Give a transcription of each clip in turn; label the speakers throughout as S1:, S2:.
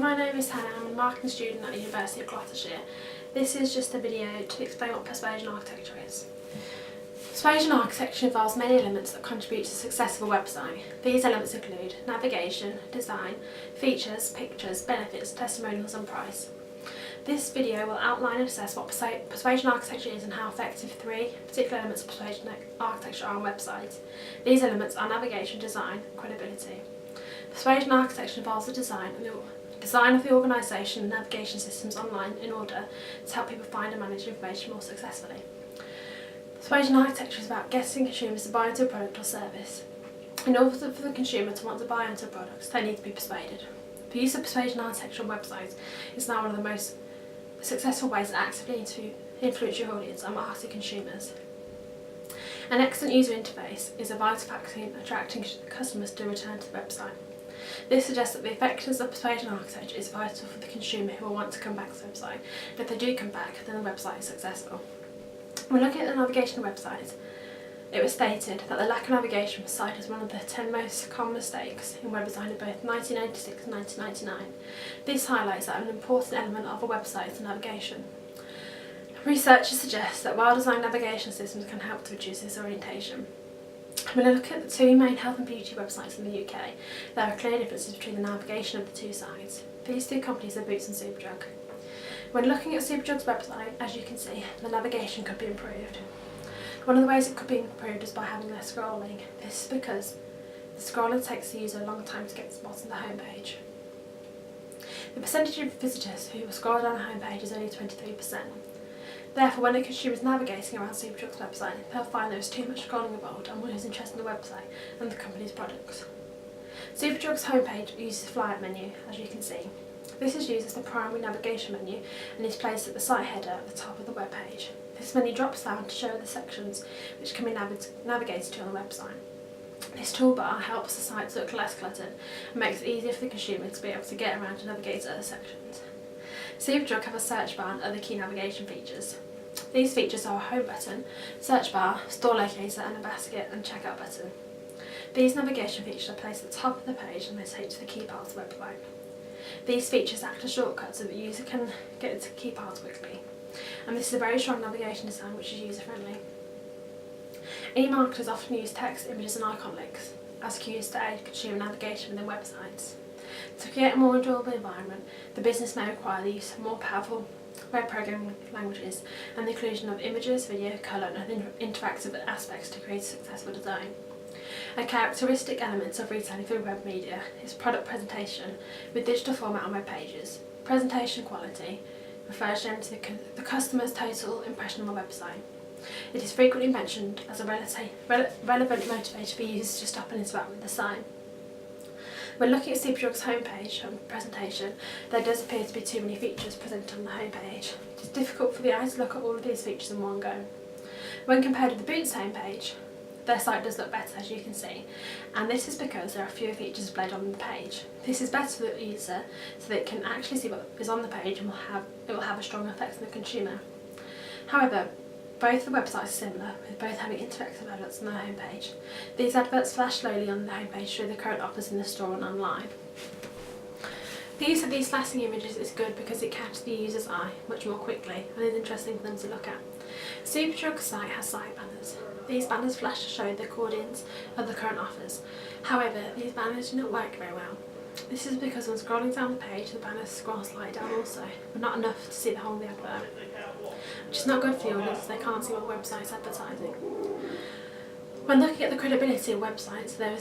S1: my name is Hannah. I'm a marketing student at the University of Gloucestershire. This is just a video to explain what persuasion architecture is. Persuasion architecture involves many elements that contribute to a successful website. These elements include navigation, design, features, pictures, benefits, testimonials and price. This video will outline and assess what persuasion architecture is and how effective three particular elements of persuasion architecture are on websites. These elements are navigation, design, and credibility. Persuasion architecture involves the design of the organisation and navigation systems online in order to help people find and manage information more successfully. Persuasion architecture is about getting consumers to buy into a product or service. In order for the consumer to want to buy into a product, they need to be persuaded. The use of persuasion architecture on websites is now one of the most successful ways to actively influence your audience and market to consumers. An excellent user interface is a vital factor in attracting customers to return to the website. This suggests that the effectiveness of persuasion architecture is vital for the consumer who will want to come back to the website. And if they do come back, then the website is successful. When looking at the navigation of websites, it was stated that the lack of navigation was cited as one of the 10 most common mistakes in web design in both 1996 and 1999. This highlights that an important element of a website is the navigation. Researchers suggest that well-designed navigation systems can help to reduce this orientation. When I look at the two main health and beauty websites in the UK, there are clear differences between the navigation of the two sites. These two companies are Boots and Superdrug. When looking at Superdrug's website, as you can see, the navigation could be improved. One of the ways it could be improved is by having less scrolling. This is because the scrolling takes the user a long time to get to the bottom of the homepage. The percentage of visitors who will scroll down the homepage is only 23%. Therefore, when a consumer is navigating around Superdrug's website, they'll find there is too much scrolling involved and will lose interest in the website and the company's products. Superdrug's homepage uses the flyout menu, as you can see. This is used as the primary navigation menu and is placed at the site header at the top of the web page. This menu drops down to show the sections which can be navigated to on the website. This toolbar helps the site to look less cluttered and makes it easier for the consumer to be able to get around and navigate to other sections. Superdrug have a search bar and other key navigation features. These features are a home button, search bar, store locator and a basket and checkout button. These navigation features are placed at the top of the page and they take to the key parts of the website. These features act as shortcuts so that the user can get to key parts quickly. And this is a very strong navigation design which is user friendly. E-marketers often use text, images and icon links as cues to aid consumer navigation within websites. To create a more enjoyable environment, the business may require the use of more powerful web programming languages and the inclusion of images, video, colour and interactive aspects to create a successful design. A characteristic element of retailing through web media is product presentation with digital format on web pages. Presentation quality refers generally to the customer's total impression on the website. It is frequently mentioned as a relevant motivator for users to stop and interact with the site. When looking at Superdrug's homepage and presentation, there does appear to be too many features presented on the homepage. It is difficult for the eye to look at all of these features in one go. When compared with the Boots homepage, their site does look better, as you can see, and this is because there are fewer features displayed on the page. This is better for the user so that it can actually see what is on the page and it will have a strong effect on the consumer. However, both the websites are similar, with both having interactive adverts on their homepage. These adverts flash slowly on the homepage to show the current offers in the store and online. The use of these flashing images is good because it catches the user's eye much more quickly and is interesting for them to look at. Superdrug's site has site banners. These banners flash to show the coordinates of the current offers. However, these banners do not work very well. This is because when scrolling down the page, the banners scroll slightly down also, but not enough to see the whole of the advert, which is not good for the audience as they can't see what the website is advertising. When looking at the credibility of websites, there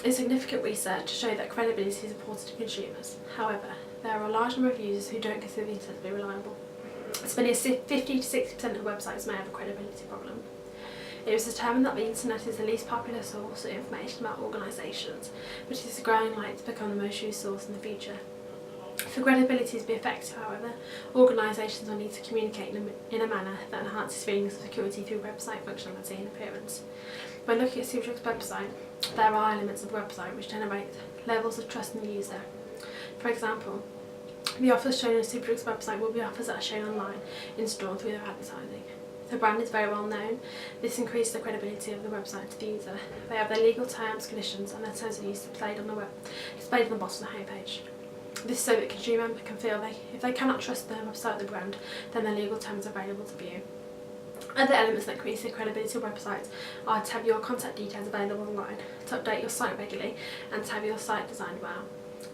S1: is significant research to show that credibility is important to consumers. However, there are a large number of users who don't consider the internet to be reliable. As many as 50 to 60% of websites may have a credibility problem. It was determined that the internet is the least popular source of information about organisations, but it is growing likely to become the most used source in the future. For credibility to be effective, however, organisations will need to communicate in a manner that enhances feelings of security through website functionality and appearance. When looking at Superdrug's website, there are elements of the website which generate levels of trust in the user. For example, the offers shown on Superdrug's website will be offers that are shown online, in store through their advertising. The brand is very well known. This increases the credibility of the website to the user. They have their legal terms, conditions and their terms of use displayed on the bottom of the homepage. This is so that consumer can feel if they cannot trust the website or the brand, then their legal terms are available to view. Other elements that increase the credibility of websites are to have your contact details available online, to update your site regularly, and to have your site designed well.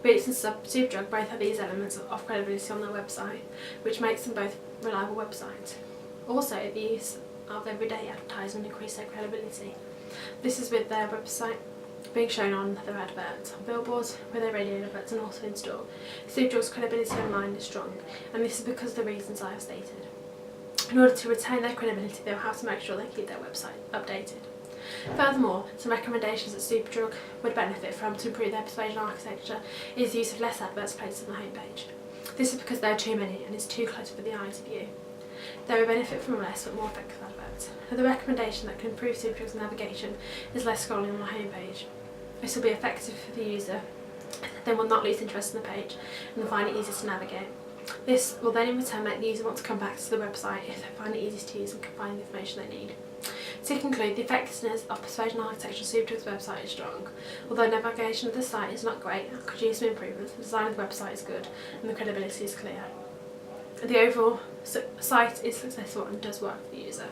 S1: Boots and Superdrug both have these elements of credibility on their website, which makes them both reliable websites. Also, the use of everyday advertising increase their credibility. This is with their website being shown on their adverts, on billboards, with their radio adverts, and also in store. Superdrug's credibility online is strong, and this is because of the reasons I have stated. In order to retain their credibility, they'll have to make sure they keep their website updated. Furthermore, some recommendations that Superdrug would benefit from to improve their persuasion architecture is the use of less adverts placed on the homepage. This is because there are too many and it's too close for the eye to view. They will benefit from less but more effective adverts. Another recommendation that can improve Superdrug's navigation is less scrolling on the homepage. This will be effective for the user, they will not lose interest in the page and will find it easier to navigate. This will then in return make the user want to come back to the website if they find it easy to use and can find the information they need. To conclude, the effectiveness of persuasion architecture on Superdrug's website is strong. Although navigation of the site is not great and could use some improvements, the design of the website is good and the credibility is clear. The overall site is successful and does work for the user.